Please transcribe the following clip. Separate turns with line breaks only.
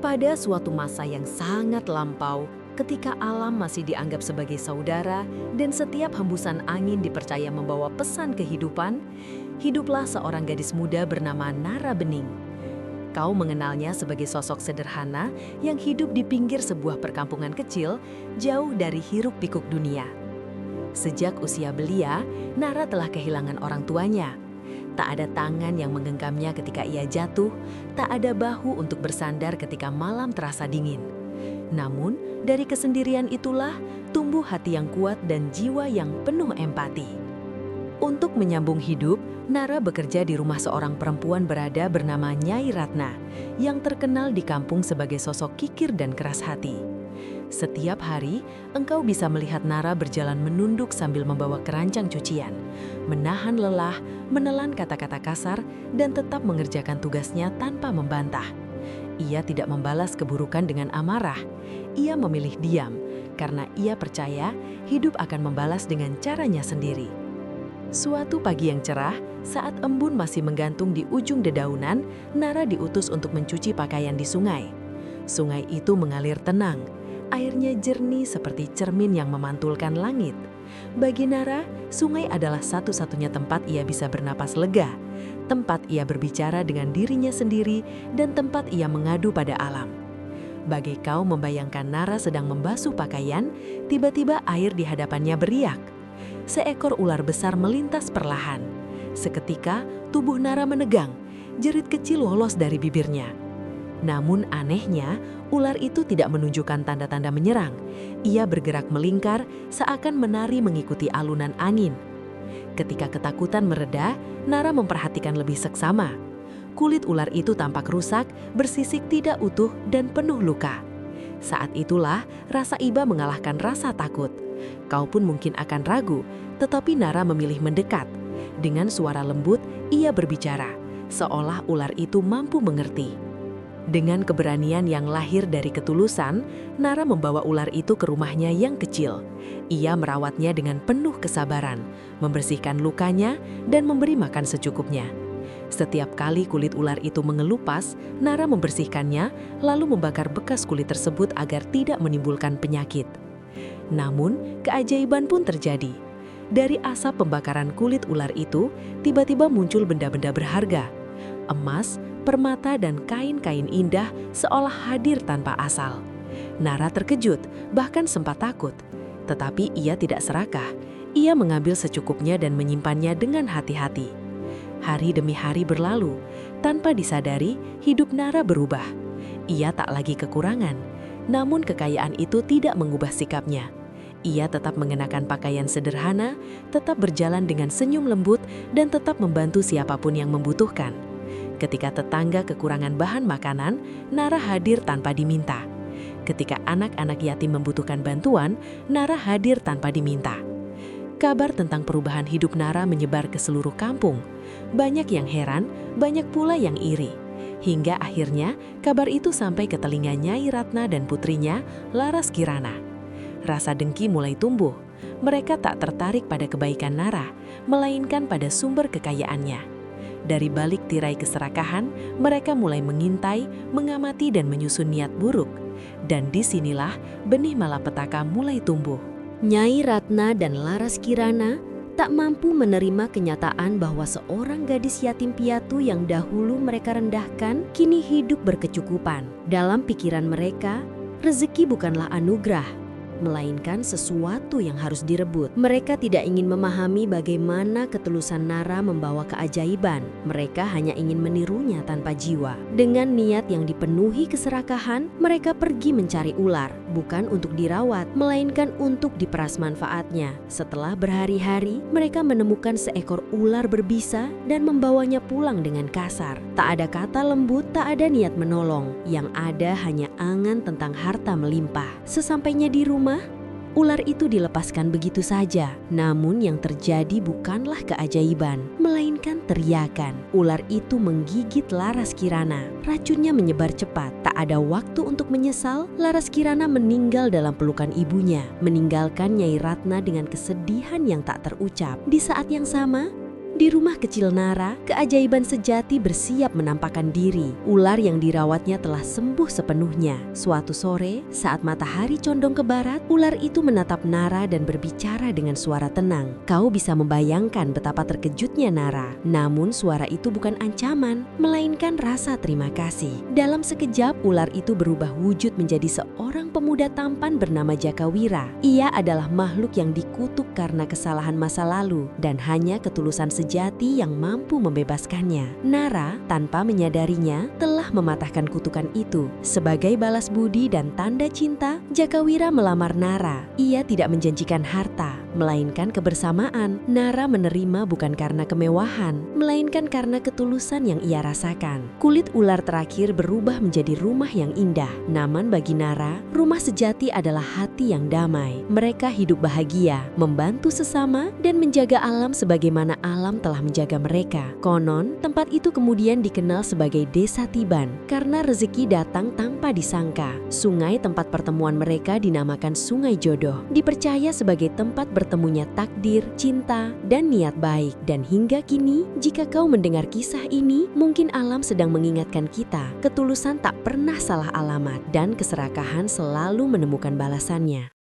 Pada suatu masa yang sangat lampau, ketika alam masih dianggap sebagai saudara dan setiap hembusan angin dipercaya membawa pesan kehidupan, hiduplah seorang gadis muda bernama Nara Bening. Kau mengenalnya sebagai sosok sederhana yang hidup di pinggir sebuah perkampungan kecil, jauh dari hiruk-pikuk dunia. Sejak usia belia, Nara telah kehilangan orang tuanya. Tak ada tangan yang menggenggamnya ketika ia jatuh, tak ada bahu untuk bersandar ketika malam terasa dingin. Namun, dari kesendirian itulah tumbuh hati yang kuat dan jiwa yang penuh empati. Untuk menyambung hidup, Nara bekerja di rumah seorang perempuan berada bernama Nyai Ratna, yang terkenal di kampung sebagai sosok kikir dan keras hati. Setiap hari, engkau bisa melihat Nara berjalan menunduk sambil membawa keranjang cucian, menahan lelah, menelan kata-kata kasar, dan tetap mengerjakan tugasnya tanpa membantah. Ia tidak membalas keburukan dengan amarah. Ia memilih diam, karena ia percaya hidup akan membalas dengan caranya sendiri. Suatu pagi yang cerah, saat embun masih menggantung di ujung dedaunan, Nara diutus untuk mencuci pakaian di sungai. Sungai itu mengalir tenang. Airnya jernih seperti cermin yang memantulkan langit. Bagi Nara, sungai adalah satu-satunya tempat ia bisa bernapas lega, tempat ia berbicara dengan dirinya sendiri, dan tempat ia mengadu pada alam. Bagai kau membayangkan Nara sedang membasuh pakaian, tiba-tiba air di hadapannya beriak. Seekor ular besar melintas perlahan. Seketika, tubuh Nara menegang, jerit kecil lolos dari bibirnya. Namun anehnya, ular itu tidak menunjukkan tanda-tanda menyerang. Ia bergerak melingkar, seakan menari mengikuti alunan angin. Ketika ketakutan mereda, Nara memperhatikan lebih seksama. Kulit ular itu tampak rusak, bersisik tidak utuh, dan penuh luka. Saat itulah, rasa iba mengalahkan rasa takut. Kau pun mungkin akan ragu, tetapi Nara memilih mendekat. Dengan suara lembut, ia berbicara, seolah ular itu mampu mengerti. Dengan keberanian yang lahir dari ketulusan, Nara membawa ular itu ke rumahnya yang kecil. Ia merawatnya dengan penuh kesabaran, membersihkan lukanya, dan memberi makan secukupnya. Setiap kali kulit ular itu mengelupas, Nara membersihkannya, lalu membakar bekas kulit tersebut agar tidak menimbulkan penyakit. Namun, keajaiban pun terjadi. Dari asap pembakaran kulit ular itu, tiba-tiba muncul benda-benda berharga. Emas, permata, dan kain-kain indah seolah hadir tanpa asal. Nara terkejut, bahkan sempat takut. Tetapi ia tidak serakah. Ia mengambil secukupnya dan menyimpannya dengan hati-hati. Hari demi hari berlalu. Tanpa disadari, hidup Nara berubah. Ia tak lagi kekurangan. Namun kekayaan itu tidak mengubah sikapnya. Ia tetap mengenakan pakaian sederhana, tetap berjalan dengan senyum lembut, dan tetap membantu siapapun yang membutuhkan. Ketika tetangga kekurangan bahan makanan, Nara hadir tanpa diminta. Ketika anak-anak yatim membutuhkan bantuan, Nara hadir tanpa diminta. Kabar tentang perubahan hidup Nara menyebar ke seluruh kampung. Banyak yang heran, banyak pula yang iri. Hingga akhirnya, kabar itu sampai ke telinga Nyai Ratna dan putrinya, Laras Kirana. Rasa dengki mulai tumbuh. Mereka tak tertarik pada kebaikan Nara, melainkan pada sumber kekayaannya. Dari balik tirai keserakahan, mereka mulai mengintai, mengamati, dan menyusun niat buruk. Dan disinilah benih malapetaka mulai tumbuh.
Nyai Ratna dan Laras Kirana tak mampu menerima kenyataan bahwa seorang gadis yatim piatu yang dahulu mereka rendahkan, kini hidup berkecukupan. Dalam pikiran mereka, rezeki bukanlah anugerah, melainkan sesuatu yang harus direbut. Mereka tidak ingin memahami bagaimana ketulusan Nara membawa keajaiban. Mereka hanya ingin menirunya tanpa jiwa. Dengan niat yang dipenuhi keserakahan, mereka pergi mencari ular, bukan untuk dirawat, melainkan untuk diperas manfaatnya. Setelah berhari-hari, mereka menemukan seekor ular berbisa dan membawanya pulang dengan kasar. Tak ada kata lembut, tak ada niat menolong. Yang ada hanya angan tentang harta melimpah. Sesampainya di rumah, ular itu dilepaskan begitu saja. Namun yang terjadi bukanlah keajaiban, melainkan teriakan. Ular itu menggigit Laras Kirana. Racunnya menyebar cepat. Tak ada waktu untuk menyesal, Laras Kirana meninggal dalam pelukan ibunya, meninggalkan Nyai Ratna dengan kesedihan yang tak terucap. Di saat yang sama, Di rumah kecil Nara, keajaiban sejati bersiap menampakkan diri. Ular yang dirawatnya telah sembuh sepenuhnya. Suatu sore, saat matahari condong ke barat, ular itu menatap Nara dan berbicara dengan suara tenang. Kau bisa membayangkan betapa terkejutnya Nara. Namun suara itu bukan ancaman, melainkan rasa terima kasih. Dalam sekejap, ular itu berubah wujud menjadi seorang pemuda tampan bernama Jakawira. Ia adalah makhluk yang dikutuk karena kesalahan masa lalu dan hanya ketulusan sejati yang mampu membebaskannya. Nara, tanpa menyadarinya, telah mematahkan kutukan itu. Sebagai balas budi dan tanda cinta, Jakawira melamar Nara. Ia tidak menjanjikan harta, melainkan kebersamaan. Nara menerima bukan karena kemewahan, melainkan karena ketulusan yang ia rasakan. Kulit ular terakhir berubah menjadi rumah yang indah. Namun bagi Nara, rumah sejati adalah hati yang damai. Mereka hidup bahagia, membantu sesama, dan menjaga alam sebagaimana alam telah menjaga mereka. Konon, tempat itu kemudian dikenal sebagai Desa Tiban karena rezeki datang tanpa disangka. Sungai tempat pertemuan mereka dinamakan Sungai Jodoh, dipercaya sebagai tempat bertemunya takdir, cinta, dan niat baik. Dan hingga kini, jika kau mendengar kisah ini, mungkin alam sedang mengingatkan kita, ketulusan tak pernah salah alamat dan keserakahan selalu menemukan balasannya.